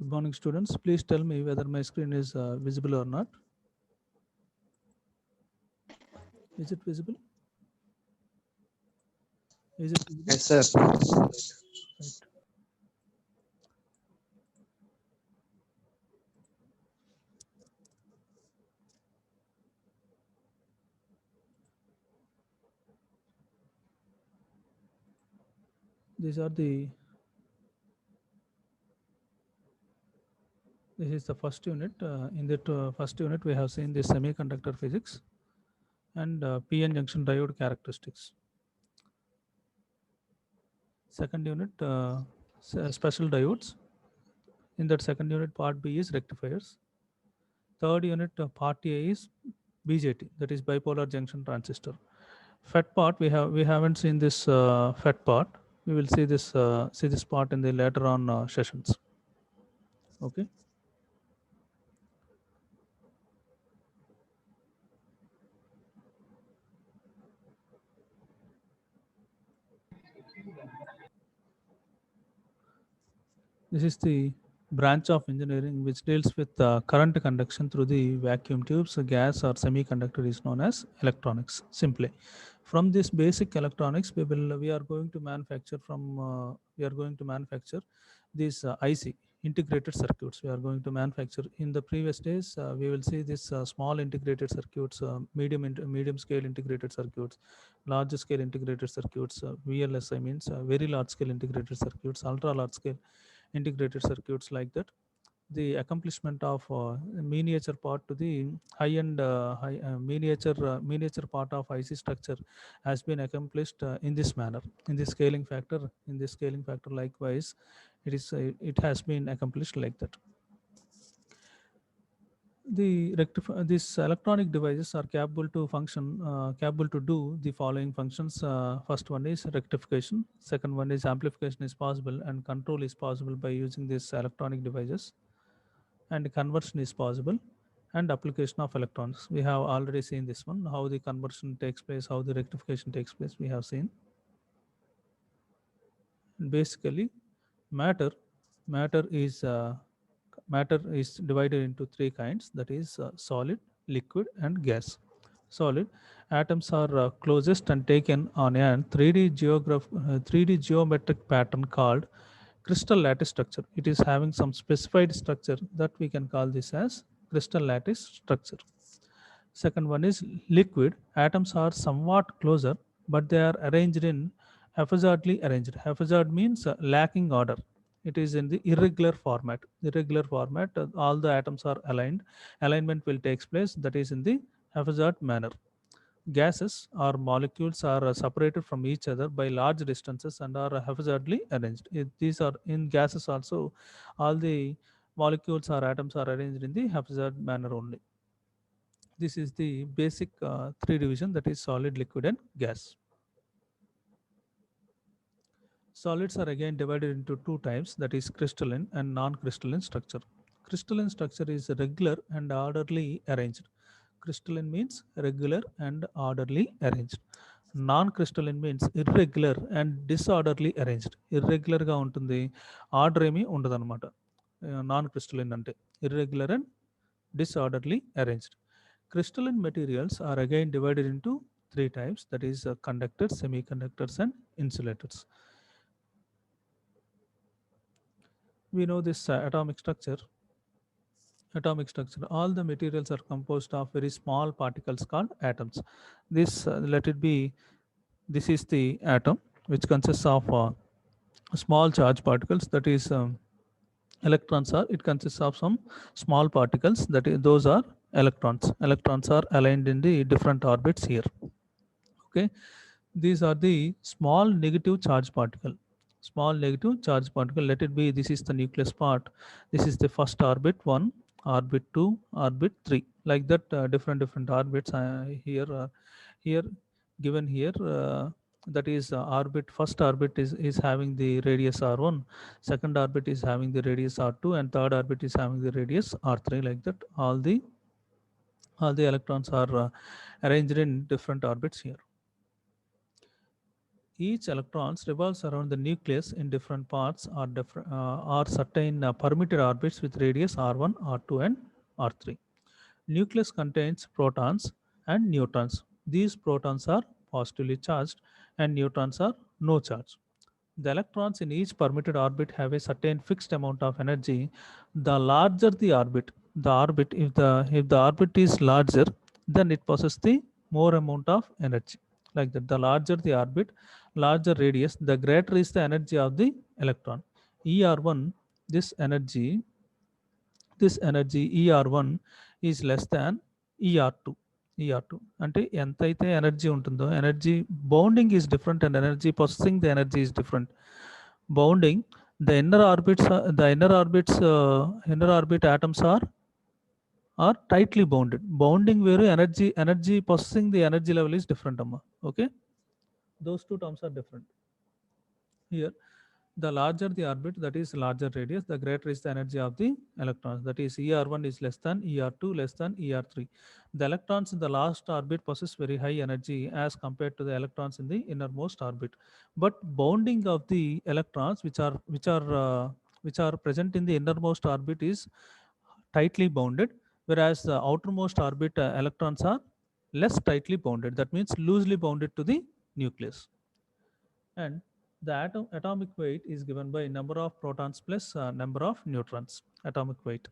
Good morning, students. Please tell me whether my screen is visible or not. Is it visible? Is it visible? Yes, sir. Right. These are the. This is the first unit. In that first unit, we have seen the semiconductor physics and PN junction diode characteristics. Second unit, special diodes. In that second unit, part B is rectifiers. Third unit, part A is BJT, that is bipolar junction transistor. FET part, we haven't seen this FET part. We will see this part in the later on sessions. Okay. This is the branch of engineering which deals with current conduction through the vacuum tubes. Gas or semiconductor is known as electronics. Simply, from this basic electronics, we are going to manufacture these IC integrated circuits. We are going to manufacture. In the previous days, we will see this small integrated circuits, medium scale integrated circuits, large scale integrated circuits. VLSI means very large scale integrated circuits, ultra large scale integrated circuits, like that. The accomplishment of miniature part to the high-end miniature part of IC structure has been accomplished in this manner. In this scaling factor, likewise, it has been accomplished like that. These electronic devices are capable to do the following functions. First one is rectification. Second one is amplification is possible, and control is possible by using these electronic devices. And conversion is possible, and application of electrons. We have already seen this one, how the conversion takes place, how the rectification takes place. We have seen. Basically, matter matter is uh, matter is divided into three kinds, that is solid, liquid, and gas. Solid atoms are closest and taken on a 3D geometric pattern called crystal lattice structure. It is having some specified structure that we can call this as crystal lattice structure. Second one is liquid. Atoms are somewhat closer, but they are arranged in haphazardly arranged. Haphazard means lacking order. It is in the irregular format. Irregular format, all the atoms are aligned. Alignment will take place, that is in the haphazard manner. Gases or molecules are separated from each other by large distances and are haphazardly arranged. These are in gases also, all the molecules or atoms are arranged in the haphazard manner only. This is the basic three division, that is solid, liquid, and gas. Solids are again divided into two types, that is crystalline and non-crystalline structure. Crystalline structure is regular and orderly arranged. Crystalline means regular and orderly arranged. Non-crystalline means irregular and disorderly arranged. Irregular గా ఉంటుంది, order ఏమీ ఉండదు అనమాట. Non crystalline అంటే irregular and disorderly arranged. Crystalline materials are again divided into three types, that is conductors, semiconductors, and insulators. We know this atomic structure. All the materials are composed of very small particles called atoms. Let it be, this is the atom, which consists of small charge particles, that is electrons. Are it consists of some small particles, those are electrons. Electrons are aligned in the different orbits here. Okay, these are the small negative charge particle. Small negative charge particle, let it be, this is the nucleus part. This is the first orbit 1, orbit 2, orbit 3, like that. Different orbits here given here. That is orbit, first orbit is having the radius r1, second orbit is having the radius r2, and third orbit is having the radius r3, like that. All the electrons are arranged in different orbits here. each electrons revolves around the nucleus in different parts or different or certain permitted orbits with radius r1, r2, and r3. Nucleus contains protons and neutrons. These protons are positively charged and neutrons are no charge. The electrons in each permitted orbit have a certain fixed amount of energy. The larger the orbit, if the orbit is larger, then it possesses the more amount of energy. Like that, the larger the orbit, larger radius, the greater is the energy of the electron. ER1, this energy, this energy ER1 is less than ER2. ER2 అంటే ఎంతైతే energy ఉంటుందో, energy bounding is different and energy possessing the energy is different. Bounding, the inner orbits the inner orbit atoms are tightly bounded. Bounding where energy possessing the energy level is different, amma. Okay, those two terms are different. Here, the larger the orbit, that is larger radius, the greater is the energy of the electrons. That is ER1 is less than ER2 less than ER3. The electrons in the last orbit possess very high energy as compared to the electrons in the innermost orbit. But bounding of the electrons which are present in the innermost orbit is tightly bounded, whereas the outermost orbit electrons are less tightly bounded. That means loosely bounded to the nucleus. And the atomic weight is given by number of protons plus number of neutrons. Atomic weight.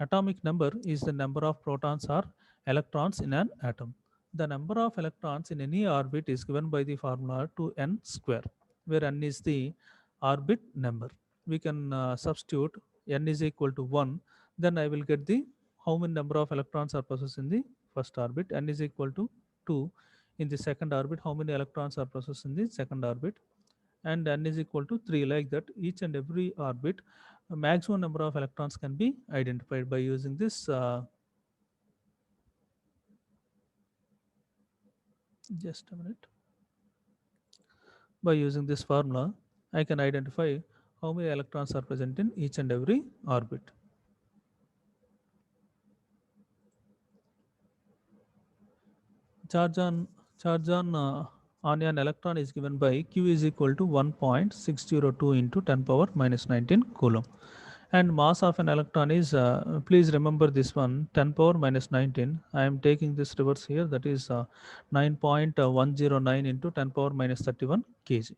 Atomic number is the number of protons or electrons in an atom. The number of electrons in any orbit is given by the formula 2n square, where n is the orbit number. We can substitute n is equal to 1, then I will get the how many number of electrons are possessed in the first orbit. N is equal to 2. In the second orbit, how many electrons are possessed in the second orbit, and n is equal to 3. Like that, each and every orbit, a maximum number of electrons can be identified by using this just a minute. By using this formula, I can identify how many electrons are present in each and every orbit. Charge on an electron is given by Q is equal to 1.602 into 10 power minus 19 coulomb. And mass of an electron is, please remember this one, 10 power minus 19. I am taking this reverse here, that is 9.109 into 10 power minus 31 kg.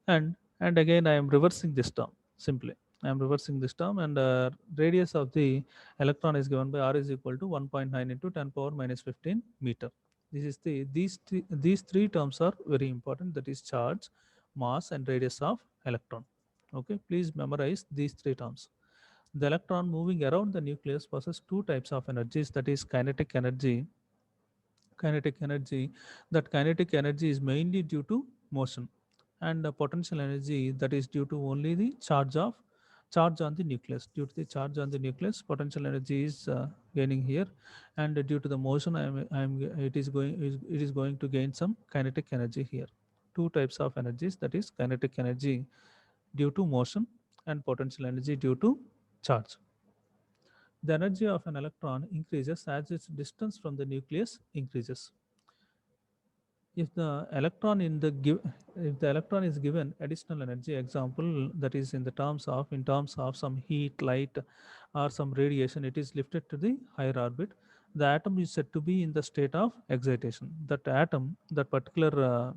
And again I am reversing this term simply. I am reversing this term, and radius of the electron is given by r is equal to 1.9 into 10 power minus 15 meter. This is these three terms are very important. That is charge, mass, and radius of electron. Okay, please memorize these three terms. The electron moving around the nucleus possesses two types of energies. That is kinetic energy. Kinetic energy. That kinetic energy is mainly due to motion, and the potential energy, that is due to only the charge on the nucleus. Due to the charge on the nucleus, potential energy is gaining here, and due to the motion, it is going to gain some kinetic energy here. Two types of energies, that is kinetic energy due to motion and potential energy due to charge. The energy of an electron increases as its distance from the nucleus increases. If the electron if the electron is given additional energy, example, that is in terms of some heat, light, or some radiation, it is lifted to the higher orbit. The atom is said to be in the state of excitation. That particular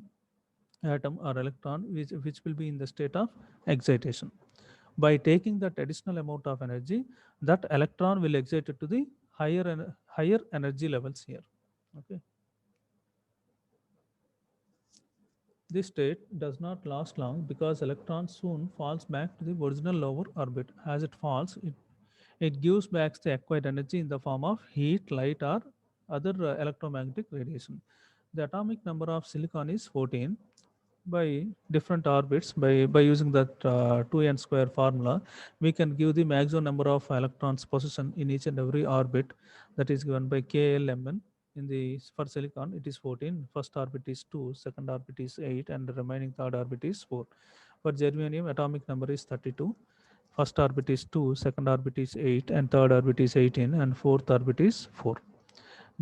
atom or electron, which will be in the state of excitation. By taking that additional amount of energy, that electron will excite it to the higher energy levels here. Okay. This state does not last long because electron soon falls back to the original lower orbit. As it falls, it gives back the acquired energy in the form of heat, light, or other electromagnetic radiation. The atomic number of silicon is 14. By different orbits, by using that 2n square formula, we can give the maximum number of electrons position in each and every orbit, that is given by KLMN. In the for silicon it is 14, first orbit is 2, second orbit is 8, and the remaining third orbit is 4. For germanium, atomic number is 32, first orbit is 2, second orbit is 8, and third orbit is 18, and fourth orbit is 4.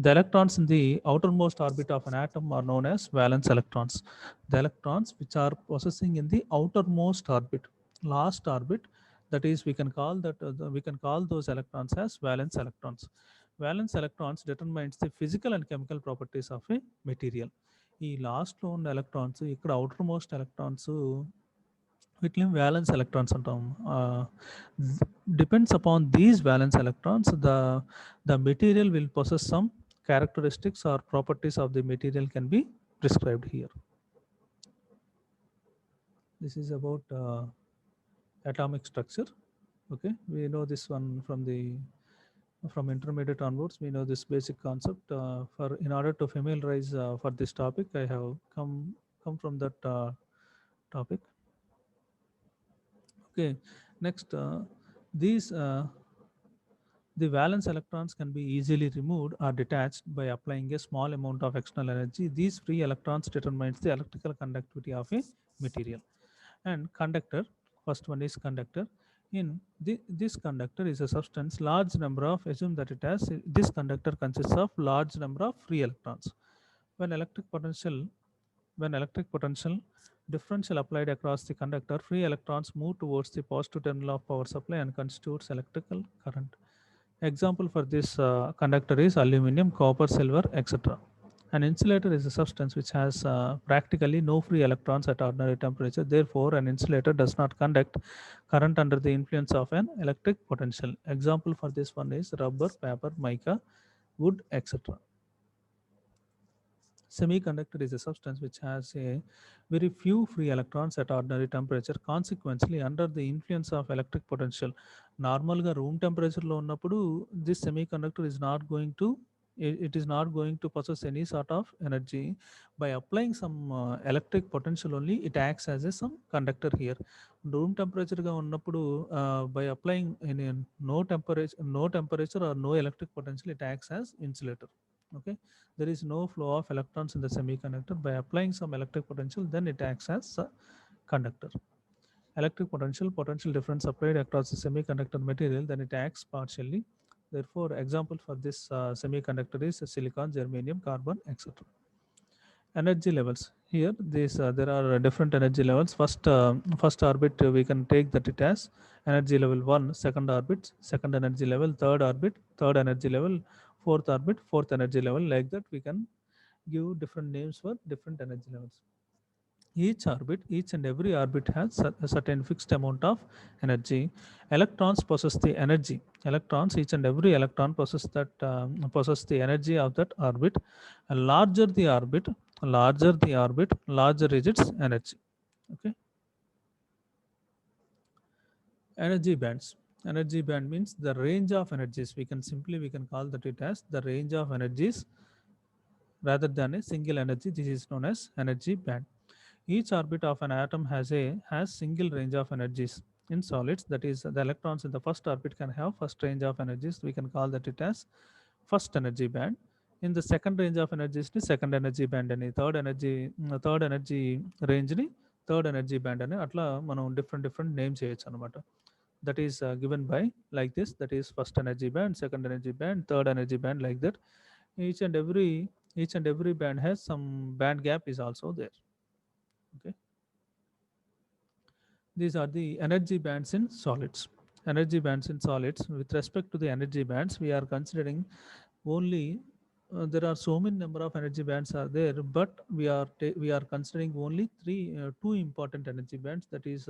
The electrons in the outermost orbit of an atom are known as valence electrons. The electrons which are possessing in the outermost orbit, last orbit, that is we can call that we can call those electrons as valence electrons. Valence electrons determines the physical and chemical properties of a material. ఈ లాస్ట్లో ఉన్న electrons ఇక్కడ outer most electrons వీటిని violence electrons అంటాం. Depends upon these valence electrons, the material will possess some characteristics or properties of the material can be prescribed here. This is about atomic structure. Okay, we know this one from intermediate onwards. We know this basic concept. For in order to familiarize for this topic, I have come from that topic. Okay, next these the valence electrons can be easily removed or detached by applying a small amount of external energy. These free electrons determines the electrical conductivity of a material. And conductor, first one is conductor. In this conductor is a substance, large number of, assume that it has, this conductor consists of large number of free electrons. When electric potential differential applied across the conductor, free electrons move towards the positive terminal of power supply and constitutes electrical current. Example for this conductor is aluminum, copper, silver, etc. An insulator is a substance which has practically no free electrons at ordinary temperature. Therefore, an insulator does not conduct current under the influence of an electric potential. Example for this one is rubber, paper, mica, wood, etc. Semiconductor is a substance which has a very few free electrons at ordinary temperature. Consequently, under the influence of electric potential, నార్మల్గా room టెంపరేచర్లో ఉన్నప్పుడు this semiconductor is not going to it is not going to possess any sort of energy. By applying some electric potential only, it acts as a some conductor here. Room టెంపరేచర్గా ఉన్నప్పుడు by applying no temperature or no electric potential, it acts as insulator. Okay, there is no flow of electrons in the semiconductor. By applying some electric potential, then it acts as a conductor. Electric potential difference applied across the semiconductor material, then it acts partially. Therefore, example for this semiconductor is silicon, germanium, carbon, etc. Energy levels. Here there are different energy levels. First orbit we can take that it has energy level 1, second orbit second energy level, third orbit third energy level, fourth orbit fourth energy level. Like that we can give different names for different energy levels. Each and every orbit has a certain fixed amount of energy. Electrons possess the energy. Each and every electron possess the energy of that orbit. And larger the orbit, larger is its energy. Okay. Energy bands. Energy band means the range of energies. We can call that it as the range of energies rather than a single energy. This is known as energy band. Each orbit of an atom has single range of energies. In solids, that is the electrons in the first orbit can have first range of energies. We can call that it as first energy band. In the second range of energies ni second energy band ani, third energy range ni third energy band ani, atla మనం different names చేయొచ్చు అనమాట. That is given by like this. That is first energy band, second energy band, third energy band, like that. Each and every band has some band gap is also there. Okay. These are the energy bands in solids. Energy bands in solids. With respect to the energy bands, we are considering only there are so many number of energy bands are there, but we are considering only two important energy bands, that is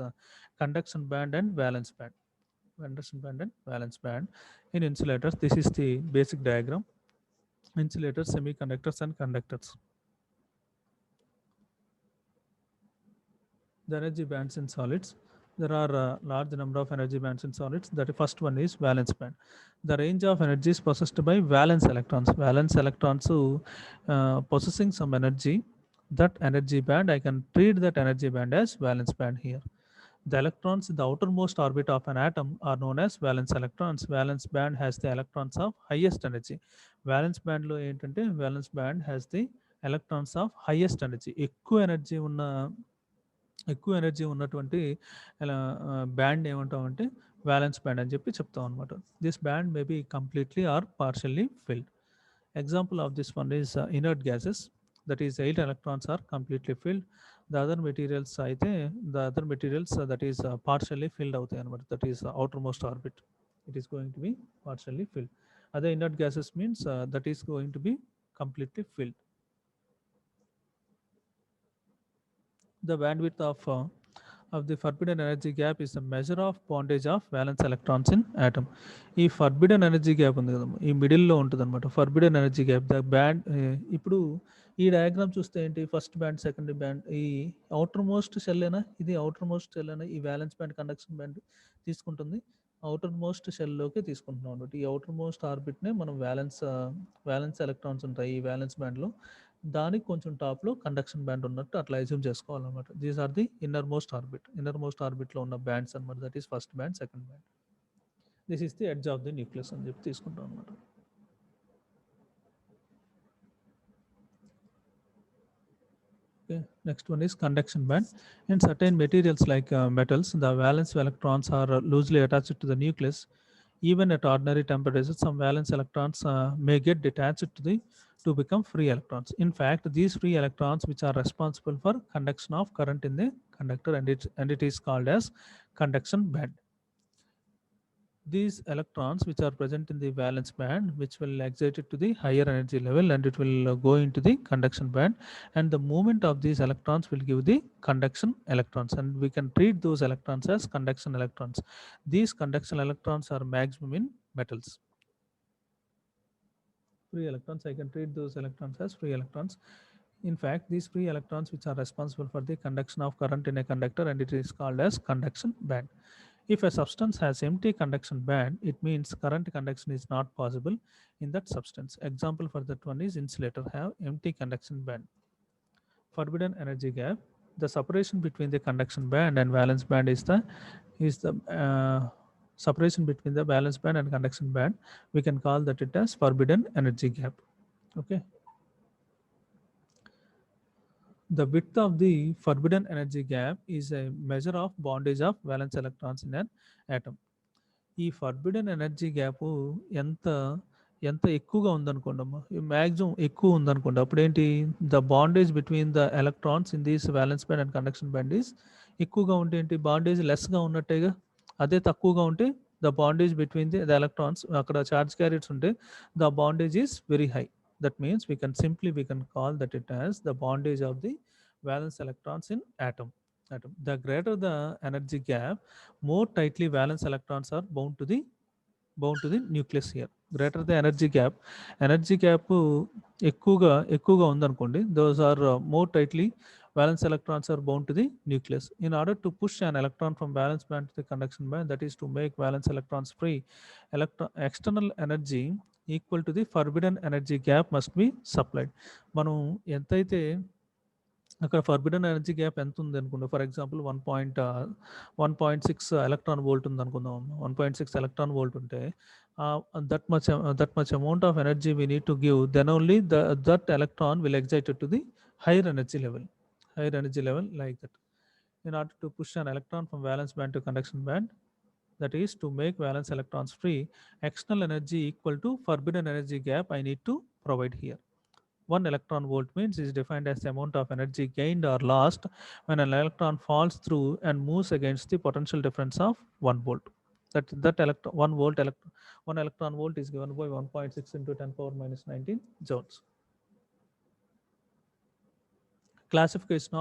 conduction band and valence band. Conduction band and valence band. In insulators, this is the basic diagram. Insulators, semiconductors and conductors. The energy bands in solids. There are a large number of energy bands in solids. The first one is valence band. The range of energies possessed by valence electrons. Valence electrons possessing some energy. That energy band, I can treat that energy band as valence band here. The electrons in the outermost orbit of an atom are known as valence electrons. Valence band has the electrons of highest energy. Valence band lo entante, valence band has the electrons of highest energy. ఎక్కువ energy ఉన్నటువంటి band ఏమంటామంటే valence band అని చెప్పి చెప్తాం అనమాట. This band may be completely or partially filled. Example of this one is inert gases. That is, 8 electrons are completely filled. The other materials that is partially filled out there, that is outermost orbit. It is going to be partially filled. Other inert gases means that is going to be completely filled. The bandwidth of the forbidden energy gap is the measure of bondage of valence electrons in atom. ఈ forbidden energy gap ఉంది కదమ్మా, ఈ మిడిల్లో ఉంటుంది అనమాట forbidden energy gap. The band ఇప్పుడు ఈ diagram చూస్తే ఏంటి, ఫస్ట్ బ్యాండ్ సెకండ్ బ్యాండ్, ఈ అవుటర్ మోస్ట్ సెల్ అయినా ఇది అవుటర్ మోస్ట్ సెల్ అయినా ఈ వ్యాలెన్స్ బ్యాండ్ కండక్షన్ బ్యాండ్ తీసుకుంటుంది, అవుటర్ మోస్ట్ సెల్లోకి తీసుకుంటున్నాం అనమాట. ఈ అవుటర్ మోస్ట్ ఆర్బిట్నే మనం వ్యాలెన్స్ ఎలక్ట్రాన్స్ ఉంటాయి ఈ వ్యాలెన్స్ బ్యాండ్లో, దానికి కొంచెం టాప్లో కండక్షన్ బ్యాండ్ ఉన్నట్టు అట్లా అజ్యూమ్ చేసుకోవాలన్నమాట. These are the inner most ఆర్బిట్లో ఉన్న బ్యాండ్స్ అనమాట. That is first band second band. This is the edge of the nucleus అని చెప్పి తీసుకుంటాం అనమాట. Okay. Next one is conduction band. In certain materials like metals, the valence electrons are loosely attached to the nucleus. Even at ordinary temperatures, some valence electrons may get detached to become free electrons. In fact, these free electrons which are responsible for conduction of current in the conductor, and it is called as conduction band. These electrons which are present in the valence band, which will excite it to the higher energy level, and it will go into the conduction band, and the movement of these electrons will give the conduction electrons, and we can treat those electrons as conduction electrons. These conduction electrons are maximum in metals. Free electrons, I can treat those electrons as free electrons. In fact, these free electrons which are responsible for the conduction of current in a conductor, and it is called as conduction band. If a substance has empty conduction band, it means current conduction is not possible in that substance. Example for that one is insulator have empty conduction band. Forbidden energy gap. The separation between the conduction band and valence band is the separation between the valence band and conduction band. We can call that it as forbidden energy gap. Okay. The width of the forbidden energy gap is a measure of bondage of valence electrons in an atom. ఈ forbidden energy gap ఎంత ఎంత ఎక్కువగా ఉందనుకోండమ్మా, maximum ఎక్కువ ఉందనుకోండి, అప్పుడు ఏంటి, the bondage between the electrons in these valence band and conduction band is ఎక్కువగా ఉంటే ఏంటి, బాండేజ్ లెస్గా ఉన్నట్టేగా. అదే తక్కువగా ఉంటే the bondage between the electrons, అక్కడ చార్జ్ క్యారియర్స్ ఉంటే the bondage is very high. That means we can call that it as the bondage of the valence electrons in atom. The greater the energy gap, more tightly valence electrons are bound to the nucleus here. Greater the energy gap ఎక్కువగా ఉందనుకోండి, those are more tightly valence electrons are bound to the nucleus. In order to push an electron from valence band to the conduction band, that is to make valence electrons free, external energy equal to the forbidden energy gap must be supplied. మనం ఎంతైతే అక్కడ forbidden energy gap ఎంత ఉంది అనుకుందాం, for example 1.6 electron volt ఉంది అనుకుందాం. 1.6 electron volt ఉంటే that much amount of energy we need to give, then only that electron will excited to the higher energy level like that. In order to push an electron from valence band to conduction band, that is to make valence electrons free, external energy equal to forbidden energy gap I need to provide here. 1 electron volt means is defined as the amount of energy gained or lost when an electron falls through and moves against the potential difference of 1 volt. That electron 1 electron volt is given by 1.6 into 10 power minus 19 joules. Classification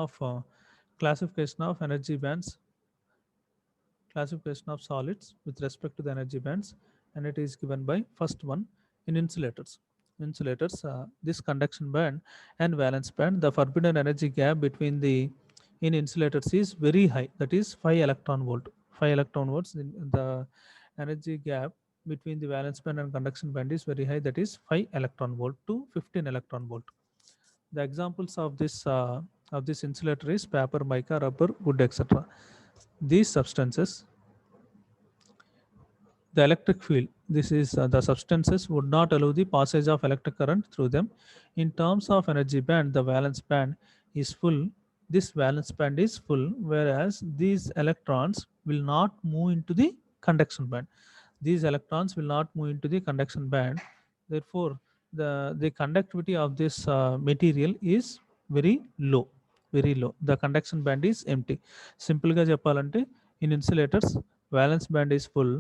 of energy bands, classification of solids with respect to the energy bands, and it is given by first one in insulators. This conduction band and valence band, the forbidden energy gap between the in insulators is very high, that is 5 electron volts. The energy gap between the valence band and conduction band is very high, that is 5 electron volt to 15 electron volt. The examples of this insulator is paper, mica, rubber, wood, etc. These substances, the electric field, this is the substances would not allow the passage of electric current through them. In terms of energy band, the valence band is full. This valence band is full, whereas these electrons will not move into the conduction band. Therefore, the conductivity of this material is very low, very low. The conduction band is empty. Simple గా చెప్పాలంటే in insulators valence band is full,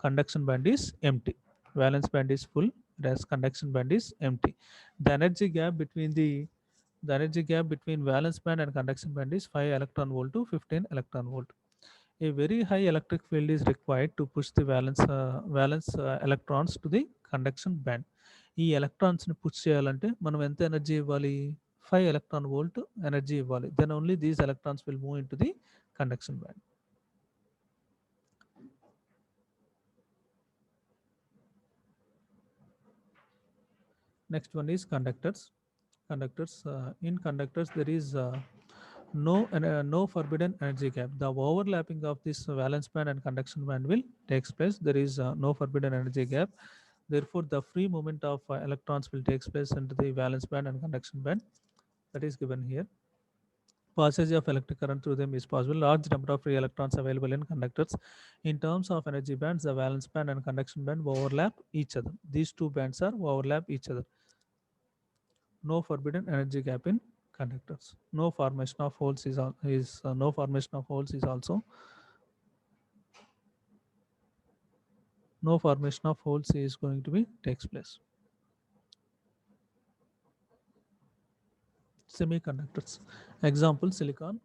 conduction band is empty. Valence band is full, whereas conduction band is empty. The energy gap between the energy gap between valence band and conduction band is 5 electron volt to 15 electron volt. A very high electric field is required to push the valence electrons to the conduction band. ఈ ఎలక్ట్రాన్స్ని push చేయాలంటే మనం ఎంత energy ఇవ్వాలి? 5 electron volt energy ఇవ్వాలి. Then only these electrons will move in to the conduction band. Next one is conductors. In conductors there is no forbidden energy gap. The overlapping of this valence band and conduction band will takes place. There is no forbidden energy gap. Therefore, the free movement of electrons will takes place into the valence band and conduction band. That is given here. Passage of electric current through them is possible. Large number of free electrons available in conductors. In terms of energy bands, the valence band and conduction band overlap each other. These two bands are overlap each other. No forbidden energy gap in conductors. No formation of holes is no formation of holes is also no formation of holes is going to be takes place. Semiconductors. Example: silicon,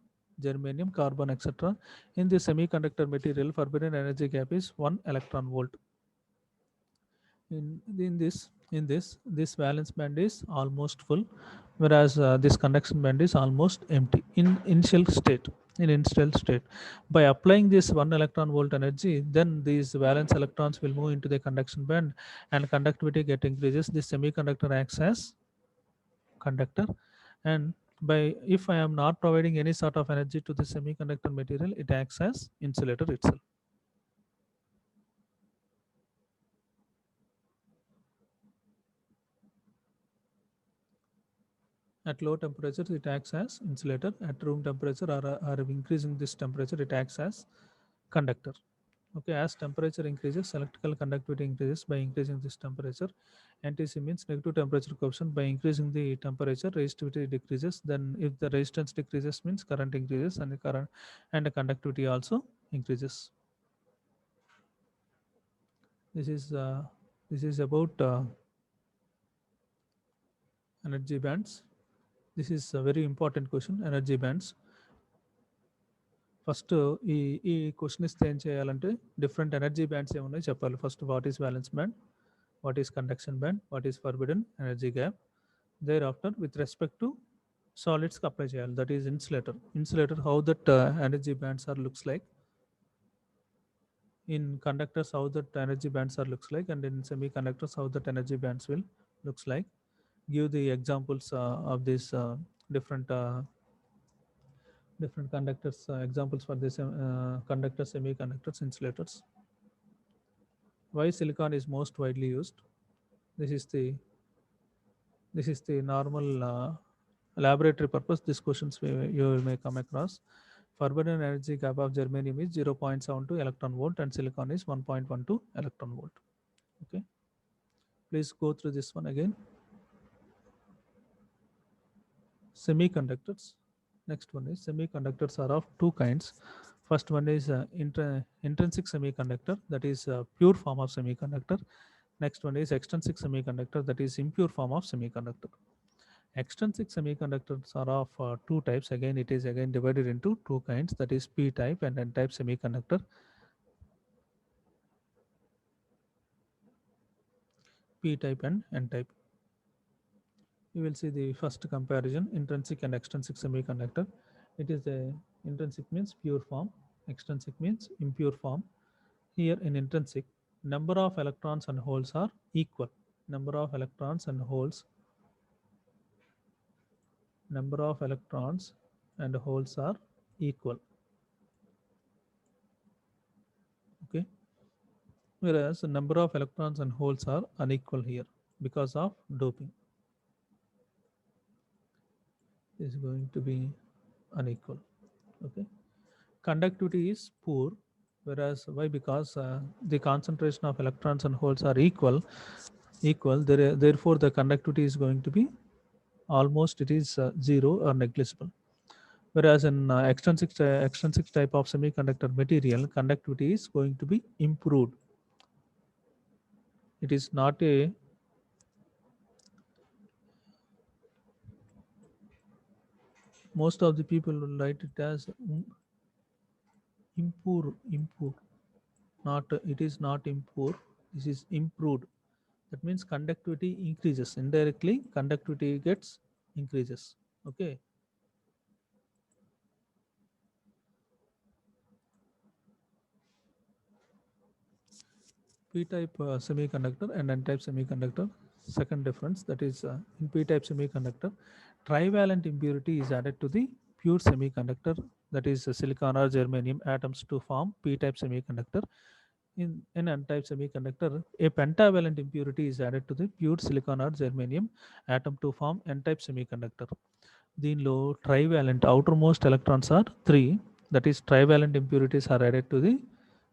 germanium, carbon, etc. In the semiconductor material, forbidden energy gap is 1 electron volt. In this valence band is almost full, whereas this conduction band is almost empty in initial state. By applying this 1 electron volt energy, then these valence electrons will move into the conduction band and conductivity get increases. This semiconductor acts as conductor, and by if I am not providing any sort of energy to the semiconductor material, it acts as insulator itself. At low temperature, it acts as insulator. At room temperature or increasing this temperature, it acts as conductor. Okay, as temperature increases, electrical conductivity increases by increasing this temperature. NTC means negative temperature coefficient. By increasing the temperature, resistivity decreases. Then if the resistance decreases, means current increases, and the conductivity also increases. This is about energy bands. This is a very important question, energy bands. First ఈ question ఇస్తే ఏం చేయాలంటే different energy bands ఏమున్నాయో చెప్పాలి. First what is valence band, what is conduction band, what is forbidden energy gap. There after with respect to సాలిడ్స్కి apply చేయాలి. That is insulator how that energy bands are looks like. In conductors how that energy bands are looks like, and in semiconductors how that energy bands will looks like. Give the examples of these different conductors, examples for this conductors, semiconductors, insulators. Why silicon is most widely used? This is the normal laboratory purpose. These questions you may come across. Forbidden energy gap of germanium is 0.72 electron volt and silicon is 1.12 electron volt. Okay, please go through this one again. Semiconductors. Next one is semiconductors are of two kinds. First one is intrinsic semiconductor, that is pure form of semiconductor. Next one is extrinsic semiconductor, that is impure form of semiconductor. Extrinsic semiconductors are of two types. Again, it is again divided into two kinds, that is p type and n type semiconductor. P type and n type. You will see the first comparison, intrinsic and extrinsic semiconductor. It is a intrinsic means pure form, extrinsic means impure form. Here in intrinsic, number of electrons and holes are equal. Number of electrons and holes are equal. Okay, whereas the number of electrons and holes are unequal here because of doping. Is going to be unequal. Okay, conductivity is poor, whereas why? Because the concentration of electrons and holes are equal. equal, therefore the conductivity is going to be almost it is 0 or negligible. Whereas in extrinsic type of semiconductor material, conductivity is going to be improved. It is not a, most of the people will write it as improved, not it is not improved, this is improved. That means conductivity increases, indirectly conductivity gets increases. Okay. P-type semiconductor and N-type semiconductor. Second difference, that is in P-type semiconductor, trivalent impurity is added to the pure semiconductor, that is silicon or germanium atoms to form P-type semiconductor. In N-type semiconductor, a pentavalent impurity is added to the pure silicon or germanium atom to form N-type semiconductor. దీనిలో trivalent outermost electrons are 3, that is trivalent impurities are added to the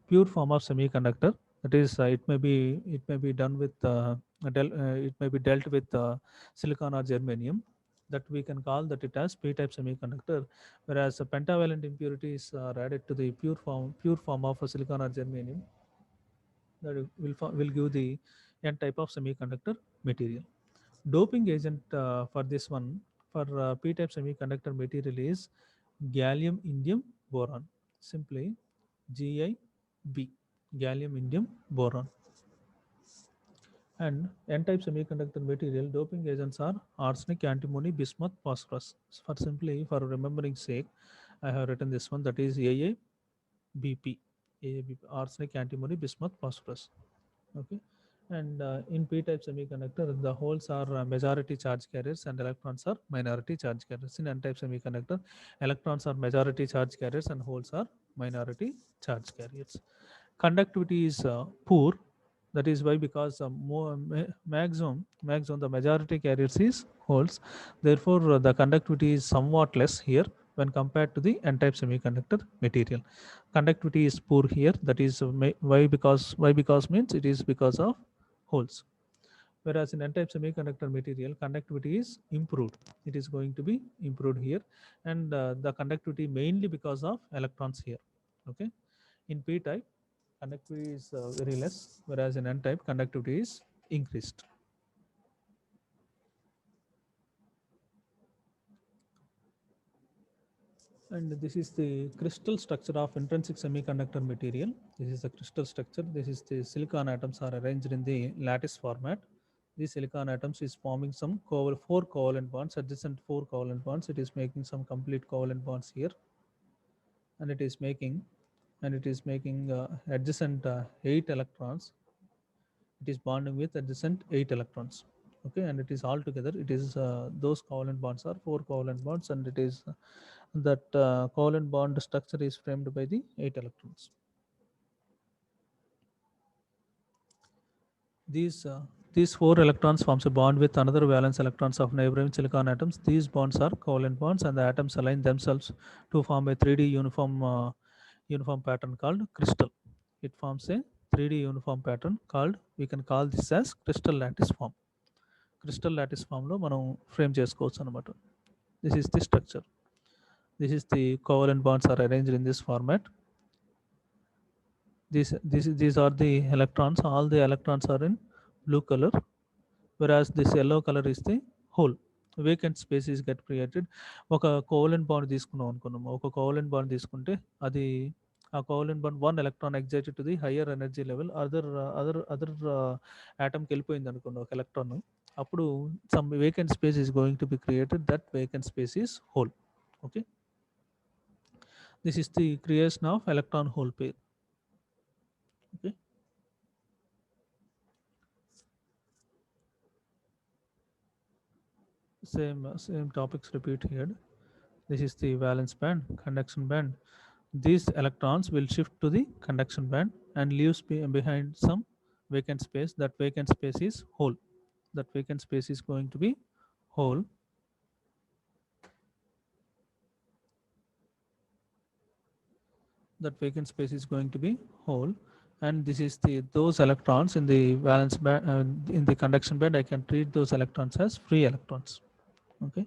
pure form of semiconductor. That is it may be done with it may be dealt with silicon or germanium, that we can call that it as p-type semiconductor. Whereas pentavalent impurities are added to the pure form of a silicon or germanium, that will give the n type of semiconductor material. Doping agent for this one, for p-type semiconductor material is gallium indium boron, simply GIB, gallium indium boron. And n-type semiconductor material doping agents are arsenic, antimony, bismuth, phosphorus. For simply for remembering sake, I have written this one, that is AABP, arsenic, antimony, bismuth, phosphorus. Okay. And in p-type semiconductor, the holes are majority charge carriers and electrons are minority charge carriers. In n-type semiconductor, electrons are majority charge carriers and holes are minority charge carriers. Conductivity is poor, that is why, because maximum the majority carriers is holes, therefore the conductivity is somewhat less here when compared to the n-type semiconductor material. Conductivity is poor here, that is why because means it is because of holes. Whereas in n-type semiconductor material, conductivity is improved, it is going to be improved here, and the conductivity mainly because of electrons here. Okay. In p-type, conductivity is very less, whereas in n-type conductivity is increased. And this is the crystal structure of intrinsic semiconductor material. This is the crystal structure. This is the silicon atoms are arranged in the lattice format. These silicon atoms is forming some four covalent bonds, adjacent four covalent bonds. It is making some complete covalent bonds here, and it is making adjacent 8 electrons. It is bonding with adjacent 8 electrons. Okay, and it is all together, it is those covalent bonds are four covalent bonds, and it is that covalent bond structure is framed by the 8 electrons. These 4 electrons forms a bond with another valence electrons of neighboring silicon atoms. These bonds are covalent bonds, and the atoms align themselves to form a 3D uniform pattern called crystal. It forms a 3D uniform pattern called, we can call this as crystal lattice form. Crystal lattice form lo manam frame chesukovachu anamata. This is the structure. This is the covalent bonds are arranged in this format. These are the electrons. All the electrons are in blue color, whereas this yellow color is the hole. Vacant spaces get created. ఒక covalent bond తీసుకున్నాం అనుకున్నాము, ఒక covalent bond తీసుకుంటే అది ఆ covalent bond one electron excited to the higher energy level, other ఆటమ్కి వెళ్ళిపోయింది అనుకున్నాం ఒక ఎలక్ట్రాన్, అప్పుడు some vacant space is going to be created, that vacant space is hole. Okay. This is the creation of electron hole pair. Okay. Same topics repeat here. This is the valence band, conduction band. These electrons will shift to the conduction band and leaves behind some vacant space. That vacant space is hole. That vacant space is going to be hole. That vacant space is going to be hole. and this is the those electrons in the valence band, in the conduction band. I can treat those electrons as free electrons. Okay.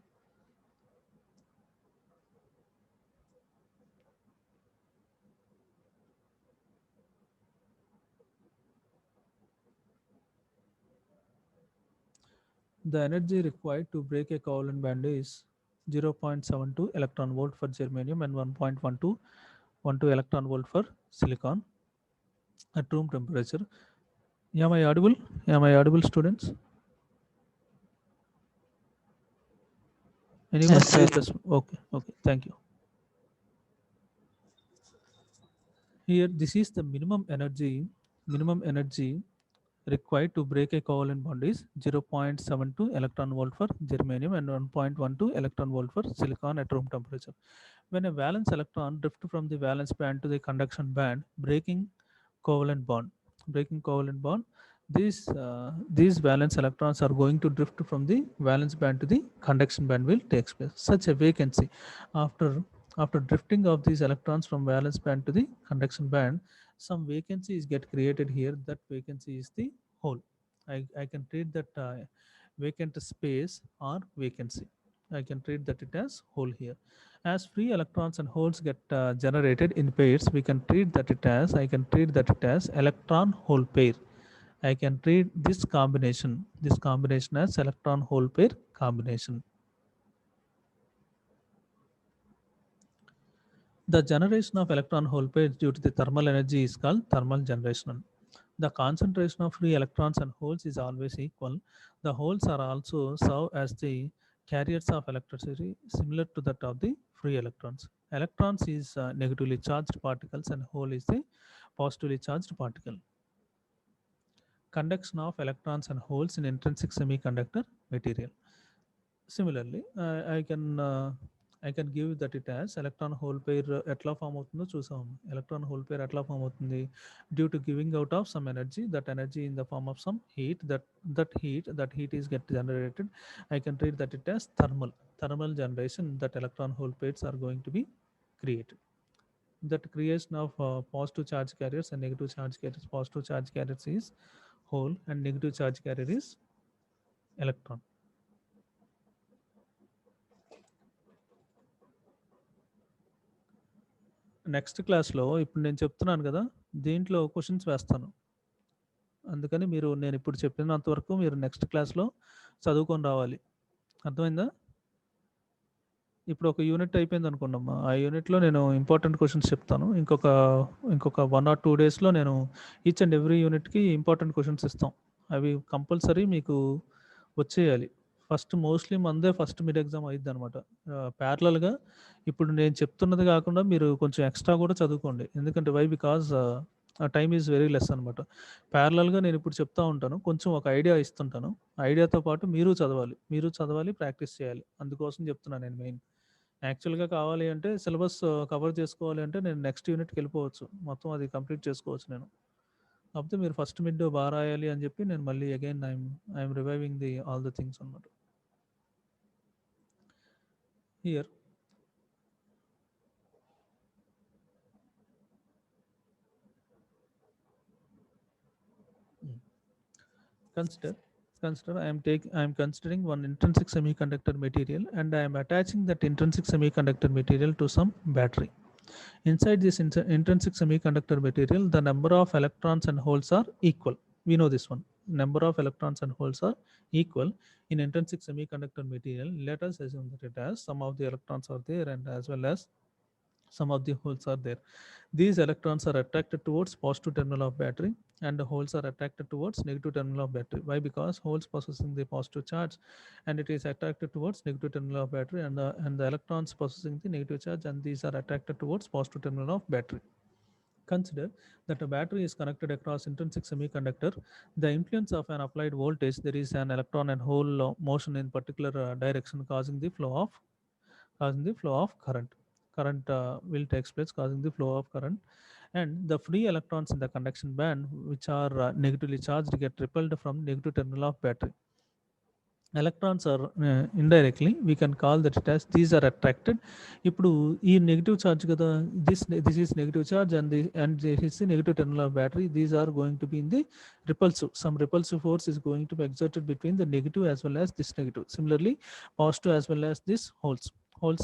The energy required to break a covalent band is 0.72 electron volt for germanium and 1.12 electron volt for silicon at room temperature. Am I audible? Am I audible, students? Anyone Yes, sir. please just okay, okay, thank you. Here, this is the minimum energy required to break a covalent bond is 0.72 electron volt for germanium and 1.12 electron volt for silicon at room temperature. When a valence electron drift from the valence band to the conduction band, covalent bond, breaking covalent bond, these valence electrons are going to drift from the valence band to the conduction band will take place. Such a vacancy after after drifting of these electrons from valence band to the conduction band, some vacancy is get created here. That vacancy is the hole. I can treat that vacant space or vacancy. I can treat that it as hole here. As free electrons and holes get generated in pairs, we can treat that it as I can treat that it as electron hole pair. I can treat this combination as electron hole pair combination. The generation of electron hole pairs due to the thermal energy is called thermal generation. The concentration of free electrons and holes is always equal. The holes are also serve as the carriers of electricity similar to that of the free electrons. Electrons is negatively charged particles and hole is the positively charged particle. Conduction of electrons and holes in intrinsic semiconductor material. Similarly, I can give that it as electron hole pair ఎట్లా form అవుతుందో చూసాం. Electron hole pair ఎట్లా form అవుతుంది due to giving out of some energy, that energy in the form of some heat, that heat is get generated. I can treat that it as thermal generation, that electron hole pairs are going to be created. That creation of positive charge carriers and negative charge carriers. Positive charge carriers is hole and negative charge carrier is electron. Next క్లాస్లో ఇప్పుడు నేను చెప్తున్నాను కదా, దీంట్లో questions వేస్తాను. అందుకని నేను ఇప్పుడు చెప్పినంత వరకు మీరు నెక్స్ట్ క్లాస్లో చదువుకొని రావాలి. అర్థమైందా? ఇప్పుడు ఒక యూనిట్ అయిపోయింది అనుకోండమ్మా, ఆ యూనిట్లో నేను ఇంపార్టెంట్ క్వశ్చన్స్ చెప్తాను. ఇంకొక 1 or 2 డేస్లో నేను ఈచ్ అండ్ ఎవ్రీ యూనిట్కి ఇంపార్టెంట్ క్వశ్చన్స్ ఇస్తాం. అవి కంపల్సరీ మీకు వచ్చేయాలి. మోస్ట్లీ మందే ఫస్ట్ మిడ్ ఎగ్జామ్ అయిద్ది అనమాట. ప్యారలల్గా ఇప్పుడు నేను చెప్తున్నది కాకుండా మీరు కొంచెం ఎక్స్ట్రా కూడా చదువుకోండి. ఎందుకంటే because time is very less అనమాట. ప్యారలల్గా నేను ఇప్పుడు చెప్తా ఉంటాను, కొంచెం ఒక ఐడియా ఇస్తుంటాను. ఐడియాతో పాటు మీరు చదవాలి, ప్రాక్టీస్ చేయాలి. అందుకోసం చెప్తున్నాను నేను మెయిన్. యాక్చువల్గా కావాలి అంటే సిలబస్ కవర్ చేసుకోవాలి అంటే నేను నెక్స్ట్ యూనిట్కి వెళ్ళిపోవచ్చు, మొత్తం అది కంప్లీట్ చేసుకోవచ్చు నేను. కాకపోతే మీరు ఫస్ట్ మిడ్ బాగా రాయాలి అని చెప్పి నేను మళ్ళీ again I'm reviving the all the things అనమాట. Here consider I am considering one intrinsic semiconductor material and I am attaching that intrinsic semiconductor material to some battery. Inside this intrinsic semiconductor material, the number of electrons and holes are equal. We know this one. Number of electrons and holes are equal in intrinsic semiconductor material. Let us assume that it has some of the electrons are there and as well as some of the holes are there. These electrons are attracted towards positive terminal of battery and the holes are attracted towards negative terminal of battery. Why? Because holes possessing the positive charge and it is attracted towards negative terminal of battery, and the electrons possessing the negative charge and these are attracted towards positive terminal of battery. Consider that a battery is connected across intrinsic semiconductor. The influence of an applied voltage, there is an electron and hole motion in particular direction causing the flow of current. Current will takes place causing the flow of current, and the free electrons in the conduction band which are negatively charged get repelled from negative terminal of battery. electrons are indirectly we can call that it as these are attracted. ఇప్పుడు ఈ negative charge కదా, this is negative charge and this is the negative terminal of battery. These are going to be in the repulsive, some repulsive force is going to be exerted between the negative as well as this negative. Similarly, positive as well as this holes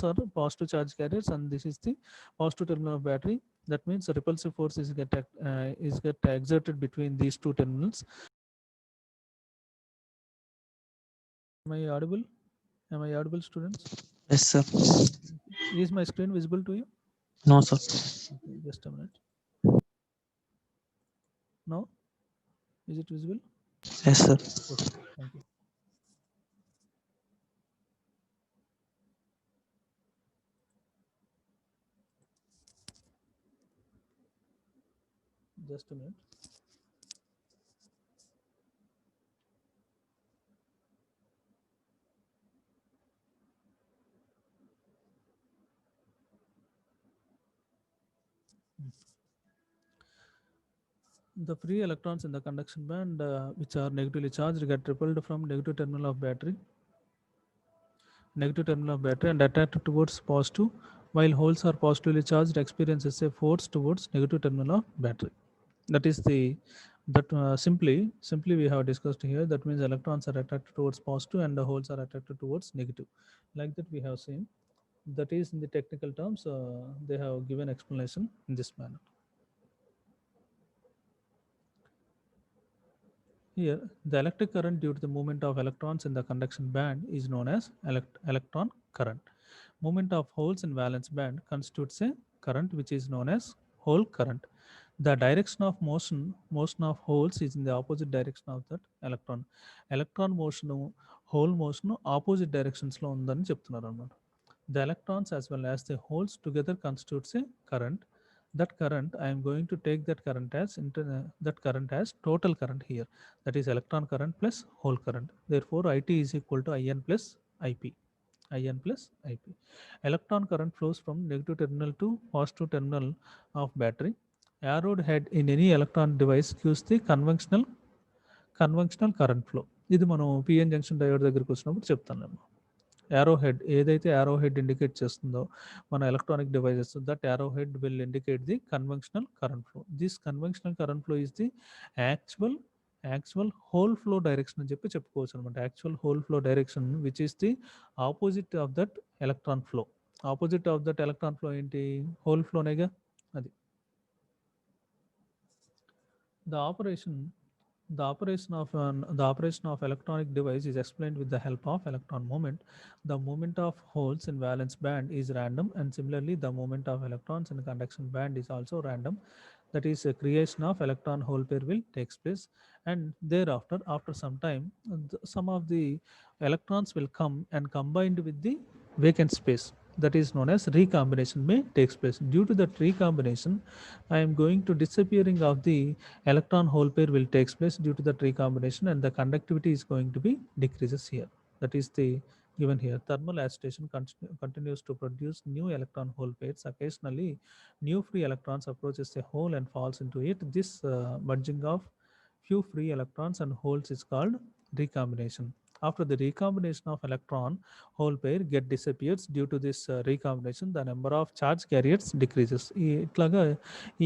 are positive charge carriers, and this is the positive terminal of battery. That means the repulsive force is get exerted between these two terminals. Am I audible? Am I audible, students? Yes, sir. Is my screen visible to you? No, sir. Okay, just a minute. Now, is it visible? Yes, sir. Okay, thank you. Just a minute. The free electrons in the conduction band, which are negatively charged, get repelled from negative terminal of battery and attracted towards positive, while holes are positively charged experiences a force towards negative terminal of battery. That is the that simply we have discussed here. That means electrons are attracted towards positive and the holes are attracted towards negative. Like that we have seen. That is in the technical terms. They have given explanation in this manner. Here, the electric current due to the movement of electrons in the conduction band is known as electron current. Movement of holes in valence band constitutes a current which is known as hole current. The direction of motion of holes is in the opposite direction of that electron. Electron motion, hole motion opposite directions లో ఉందని చెప్తున్నారు అన్నమాట. The electrons as well as the holes together constitutes a current. That current, I am going to take that current as that current as total current here. That is electron current plus hole current. Therefore, IT is equal to IN plus IP. IN plus IP. Electron current flows from negative terminal to positive terminal of battery. Arrowed head in any electron device gives the conventional current flow. ఇది మనం PN junction diode దగ్గరికి వచ్చినప్పుడు చెప్తాను. Arrow head ఏదైతే arrow head indicate చేస్తుందో మన electronic devices, that arrow head will indicate the conventional current flow. This conventional current flow is the actual actual whole flow direction అని చెప్పి చెప్పుకోవచ్చు అనమాట. Actual whole flow direction which is the opposite of that electron flow. Opposite of that electron flow ఏంటి? Whole ఫ్లోనేగా. అది the operation the operation of electronic device is explained with the help of electron movement. The movement of holes in valence band is random, and similarly the movement of electrons in conduction band is also random. That is, a creation of electron hole pair will takes place, and thereafter after some time some of the electrons will come and combined with the vacant space, that is known as recombination may takes place. Due to that recombination, I am going to disappearing of the electron hole pair will takes place due to that recombination, and the conductivity is going to be decreases here. That is the given here. Thermal agitation continues to produce new electron hole pairs. Occasionally, new free electrons approaches a hole and falls into it. This merging of few free electrons and holes is called recombination. After the recombination of electron hole pair get disappears due to this recombination, the number of charge carriers decreases. ఇట్లాగా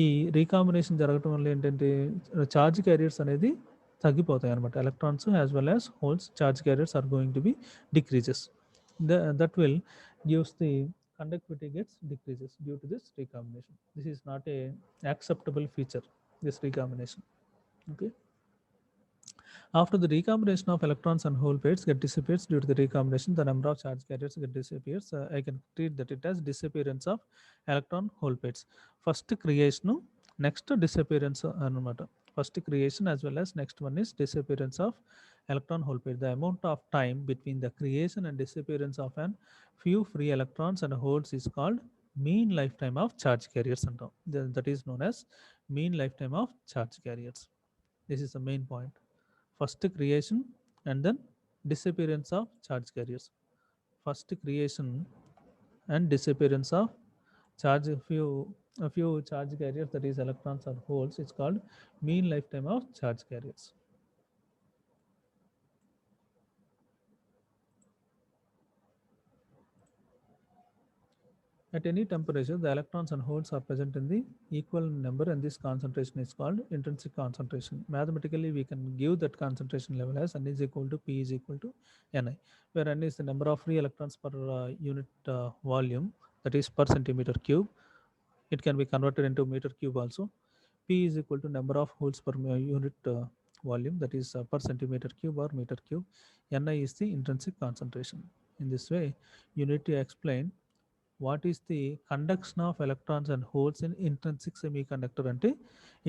ఈ recombination జరగటం వల్ల ఏంటంటే charge carriers అనేది తగ్గిపోతాయి అనమాట. Electrons as well as holes charge carriers are going to be decreases. That will gives the conductivity gets decreases due to this recombination. This is not a acceptable feature, this recombination. Okay. After the recombination of electrons and hole pairs get disappears due to the recombination, the number of charge carriers get disappears. I can treat that it as disappearance of electron hole pairs. First creation, next disappearance anamata. First creation as well as next one is disappearance of electron hole pair. The amount of time between the creation and disappearance of an few free electrons and holes is called mean lifetime of charge carriers. That is known as mean lifetime of charge carriers. This is the main point. First creation and then disappearance of charge carriers. First creation and disappearance of charge, a few charge carriers, that is electrons or holes, is called mean lifetime of charge carriers. At any temperature, the electrons and holes are present in the equal number, and this concentration is called intrinsic concentration. Mathematically, we can give that concentration level as N is equal to P is equal to Ni, where N is the number of free electrons per unit volume, that is per centimeter cube. It can be converted into meter cube also. P is equal to number of holes per unit volume, that is per centimeter cube or meter cube. Ni is the intrinsic concentration. In this way, you need to explain what is the conduction of electrons and holes in intrinsic semi conductor అంటే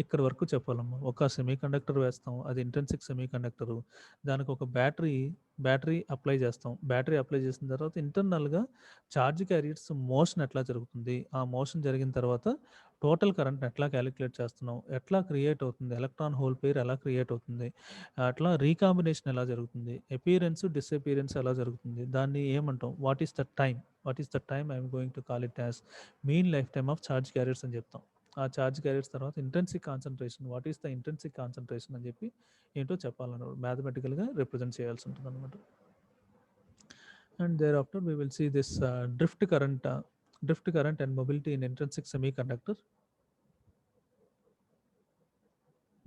ఇక్కడ వరకు చెప్పాలమ్మా. ఒక semi conductor వేస్తాం, అది intrinsic semi conductor. దానికి ఒక battery apply చేస్తాం. బ్యాటరీ అప్లై చేసిన తర్వాత ఇంటర్నల్గా ఛార్జ్ క్యారియర్స్ మోషన్ ఎట్లా జరుగుతుంది, ఆ మోషన్ జరిగిన తర్వాత టోటల్ కరెంట్ ఎట్లా క్యాలిక్యులేట్ చేస్తున్నాం, ఎట్లా క్రియేట్ అవుతుంది, ఎలక్ట్రాన్ హోల్ పేర్ ఎలా క్రియేట్ అవుతుంది, అట్లా రీకాంబినేషన్ ఎలా జరుగుతుంది, అపీరెన్స్ డిసపీరెన్స్ ఎలా జరుగుతుంది, దాన్ని ఏమంటాం, what is the time I'm going to call it as mean life time of charge carriers అని చెప్తాం. ఆ ఛార్జ్ క్యారియర్స్ తర్వాత intrinsic concentration, what is the intrinsic concentration అని చెప్పి ఏంటో చెప్పాలన్నమాట, మ్యాథమెటికల్గా రిప్రజెంట్ చేయాల్సి ఉంటుంది అనమాట. And thereafter we will see this drift current and mobility in intrinsic semiconductor.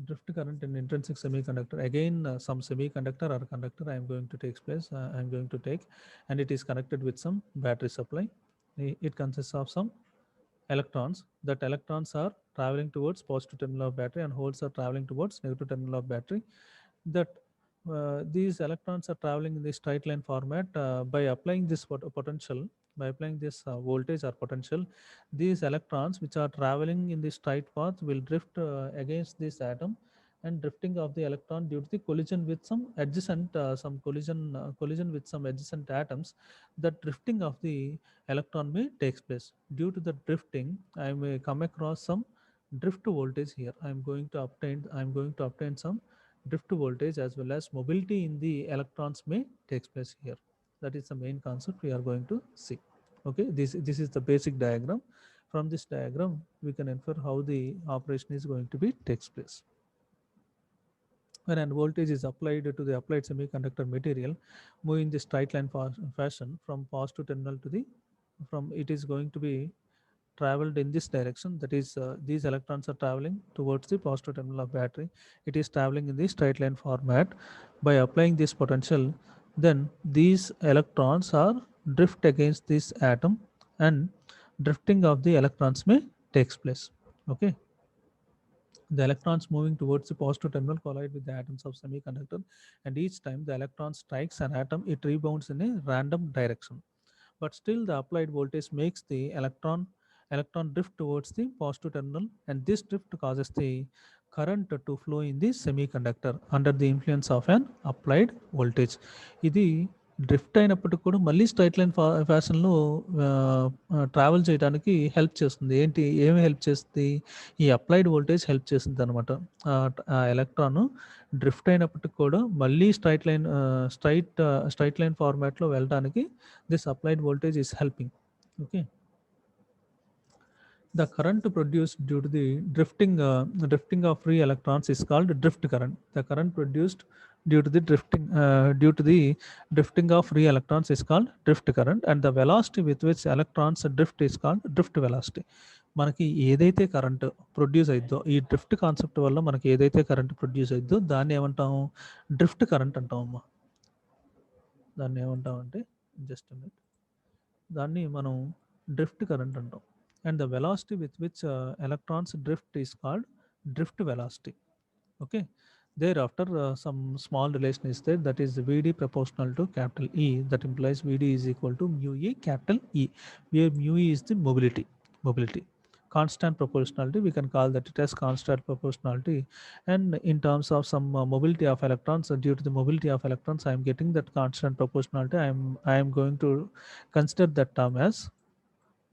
Drift current in intrinsic semiconductor, again some semiconductor or conductor I am going to take place, I am going to take, and it is connected with some battery supply. It consists of some electrons. That electrons are traveling towards positive terminal of battery and holes are traveling towards negative terminal of battery. That these electrons are traveling in the straight line format. By applying this potential, by applying this voltage or potential, these electrons which are traveling in the straight path will drift against this atom, and drifting of the electron due to the collision with some adjacent collision with some adjacent atoms, that drifting of the electron may takes place. Due to the drifting, I may come across some drift voltage here. I am going to obtain some drift voltage as well as mobility in the electrons may takes place here. That is the main concept we are going to see. Okay, this is the basic diagram. From this diagram we can infer how the operation is going to be takes place. When an voltage is applied to the applied semiconductor material, moving the straight line fashion from positive terminal to the, from it is going to be traveled in this direction, that is these electrons are traveling towards the positive terminal of battery. It is traveling in the straight line format. By applying this potential, then these electrons are drift against this atom, and drifting of the electrons may takes place. Okay, the electrons moving towards the positive terminal collide with the atoms of semiconductor, and each time the electron strikes an atom, it rebounds in a random direction. But still the applied voltage makes the electron drift towards the positive terminal, and this drift causes the current to flow in the semiconductor under the influence of an applied voltage. ఇది drift అయినప్పటికి కూడా మళ్ళీ straight line ఫ్యాషన్లో travel చేయడానికి help చేస్తుంది. ఏమి help చేస్తుంది? ఈ అప్లైడ్ వోల్టేజ్ హెల్ప్ చేస్తుంది అనమాట. ఆ ఎలక్ట్రాన్ డ్రిఫ్ట్ అయినప్పటికి కూడా మళ్ళీ స్ట్రైట్ లైన్ ఫార్మాట్లో వెళ్ళడానికి this applied voltage is helping. Okay, the current produced due to the drifting of free electrons is called drift current. The current produced due to the drifting of free electrons is called drift current, and the velocity with which electrons drift is called drift velocity. మనకి ఏదైతే current produce అయిద్దో, ఈ drift concept వల్ల మనకి ఏదైతే current produce అయిద్దో దాన్ని ఏమంటాం? Drift current అంటాం అమ్మా. దాన్ని ఏమంటామంటే జస్ట్ దాన్ని మనం డ్రిఫ్ట్ కరెంట్ అంటాం. And the velocity with which electrons drift is called drift velocity. Okay, thereafter some small relation is there, that is Vd proportional to capital E, that implies Vd is equal to mu E capital E, where mu E is the mobility. Constant proportionality, we can call that it as constant proportionality. And in terms of some mobility of electrons, due to the mobility of electrons I am getting that constant proportionality. I am going to consider that term as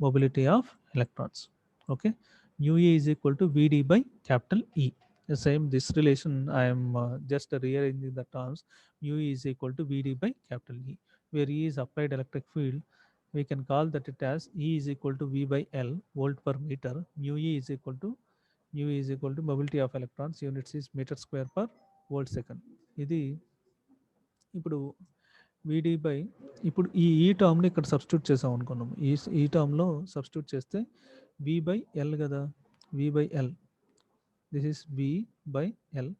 mobility of electrons. Okay, mu E is equal to Vd by capital E. The same, this relation I am just rearranging the terms. Mu E is equal to Vd by capital E, where E is applied electric field. We can call that it as E is equal to V by L, volt per meter. Mu E is equal to mobility of electrons, units is meter square per volt second. ఇది ఇప్పుడు విడి by ఇప్పుడు ఈ టర్మ్ని ఇక్కడ substitute చేసాం అనుకున్నాం. ఈ టర్మ్లో సబ్స్టిట్యూట్ చేస్తే వి బై ఎల్ కదా, V by L, this is V by L,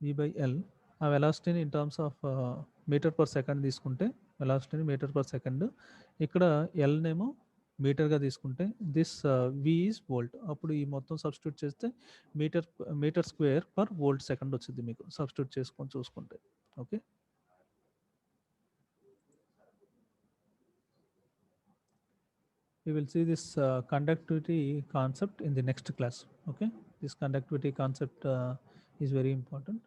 V by L. ఆ వెలాసిటీని in terms of metre per second తీసుకుంటే, వెలాసిటీని మీటర్ పర్ సెకండ్, ఇక్కడ ఎల్నేమో మీటర్గా తీసుకుంటే దిస్ వి ఈజ్ వోల్ట్. అప్పుడు ఈ మొత్తం సబ్స్టిట్యూట్ చేస్తే metre square per volt second వచ్చింది మీకు సబ్స్టిట్యూట్ చేసుకొని చూసుకుంటే. Okay, we will see this conductivity concept in the next class. Okay, this conductivity concept is very important.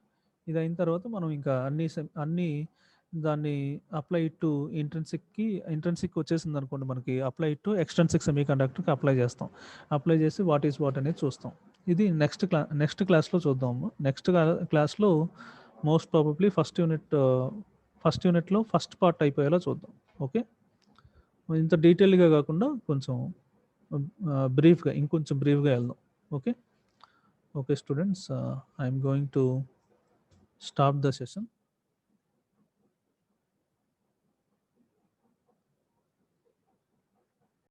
ఇది అయిన తర్వాత మనం ఇంకా అన్ని దాన్ని అప్లై టు ఇంట్రెన్సిక్ వచ్చేసింది అనుకోండి, మనకి అప్లై టు ఎక్స్ట్రెన్సిక్ సెమీ కండక్టర్కి అప్లై చేస్తాం. అప్లై చేసి వాట్ ఈస్ వాట్ అనేది చూస్తాం. ఇది నెక్స్ట్ క్లాస్లో చూద్దాము. నెక్స్ట్ క్లాస్లో మోస్ట్ ప్రాబబ్లీ ఫస్ట్ యూనిట్లో ఫస్ట్ పార్ట్ అయిపోయేలా చూద్దాం. ఓకే, ఇంత డీటెయిల్గా కాకుండా కొంచెం బ్రీఫ్గా, ఇంకొంచెం బ్రీఫ్గా వెళ్దాం. Okay okay students, I'm going to stop the session.